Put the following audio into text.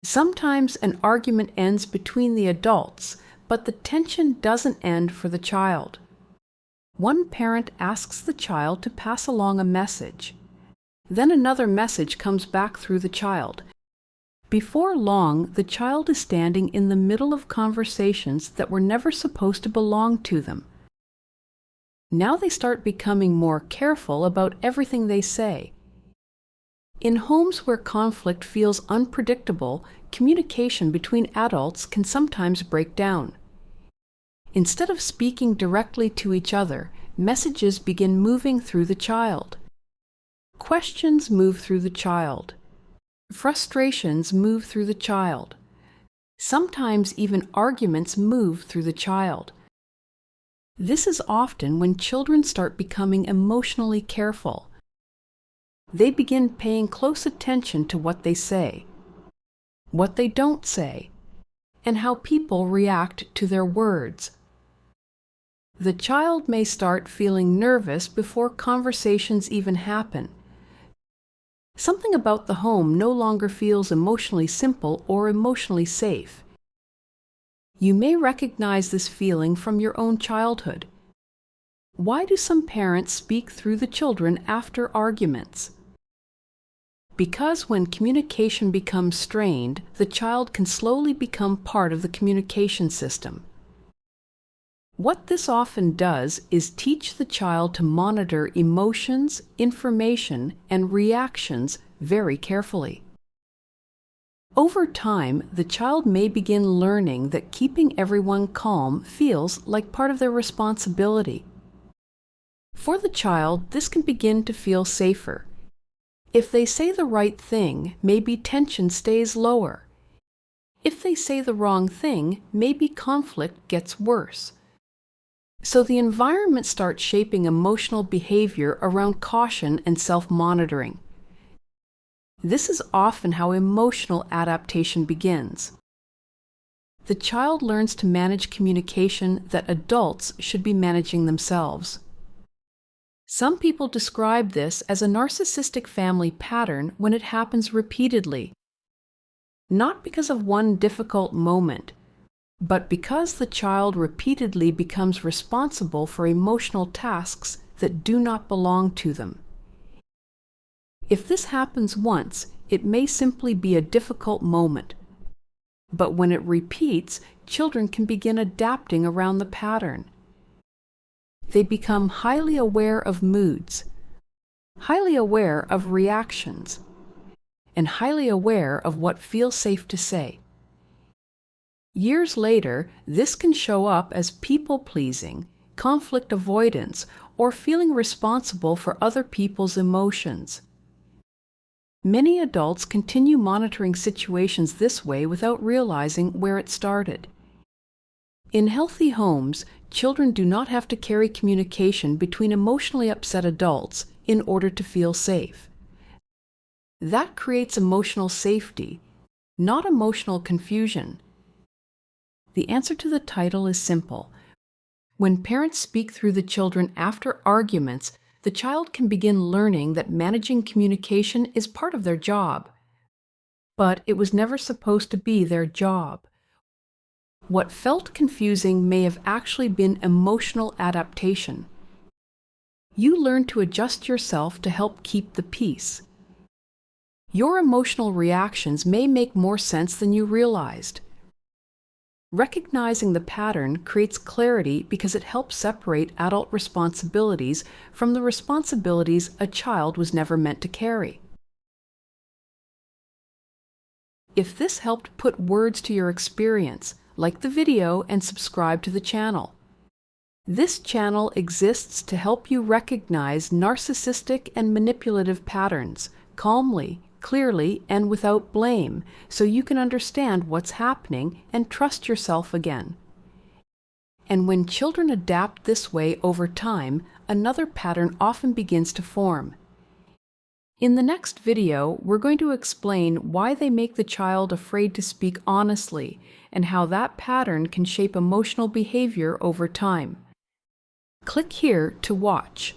Sometimes an argument ends between the adults, but the tension doesn't end for the child. One parent asks the child to pass along a message. Then another message comes back through the child. Before long, the child is standing in the middle of conversations that were never supposed to belong to them. Now they start becoming more careful about everything they say. In homes where conflict feels unpredictable, communication between adults can sometimes break down. Instead of speaking directly to each other, messages begin moving through the child. Questions move through the child. Frustrations move through the child. Sometimes even arguments move through the child. This is often when children start becoming emotionally careful. They begin paying close attention to what they say, what they don't say, and how people react to their words. The child may start feeling nervous before conversations even happen. Something about the home no longer feels emotionally simple or emotionally safe. You may recognize this feeling from your own childhood. Why do some parents speak through the children after arguments? Because when communication becomes strained, the child can slowly become part of the communication system. What this often does is teach the child to monitor emotions, information, and reactions very carefully. Over time, the child may begin learning that keeping everyone calm feels like part of their responsibility. For the child, this can begin to feel safer. If they say the right thing, maybe tension stays lower. If they say the wrong thing, maybe conflict gets worse. So the environment starts shaping emotional behavior around caution and self-monitoring. This is often how emotional adaptation begins. The child learns to manage communication that adults should be managing themselves. Some people describe this as a narcissistic family pattern when it happens repeatedly, not because of one difficult moment, but because the child repeatedly becomes responsible for emotional tasks that do not belong to them. If this happens once, it may simply be a difficult moment. But when it repeats, children can begin adapting around the pattern. They become highly aware of moods, highly aware of reactions, and highly aware of what feels safe to say. Years later, this can show up as people-pleasing, conflict avoidance, or feeling responsible for other people's emotions. Many adults continue monitoring situations this way without realizing where it started. In healthy homes, children do not have to carry communication between emotionally upset adults in order to feel safe. That creates emotional safety, not emotional confusion. The answer to the title is simple. When parents speak through the children after arguments, the child can begin learning that managing communication is part of their job. But it was never supposed to be their job. What felt confusing may have actually been emotional adaptation. You learn to adjust yourself to help keep the peace. Your emotional reactions may make more sense than you realized. Recognizing the pattern creates clarity because it helps separate adult responsibilities from the responsibilities a child was never meant to carry. If this helped put words to your experience, like the video and subscribe to the channel. This channel exists to help you recognize narcissistic and manipulative patterns calmly, clearly, and without blame, so you can understand what's happening and trust yourself again. And when children adapt this way over time, another pattern often begins to form. In the next video, we're going to explain why they make the child afraid to speak honestly and how that pattern can shape emotional behavior over time. Click here to watch.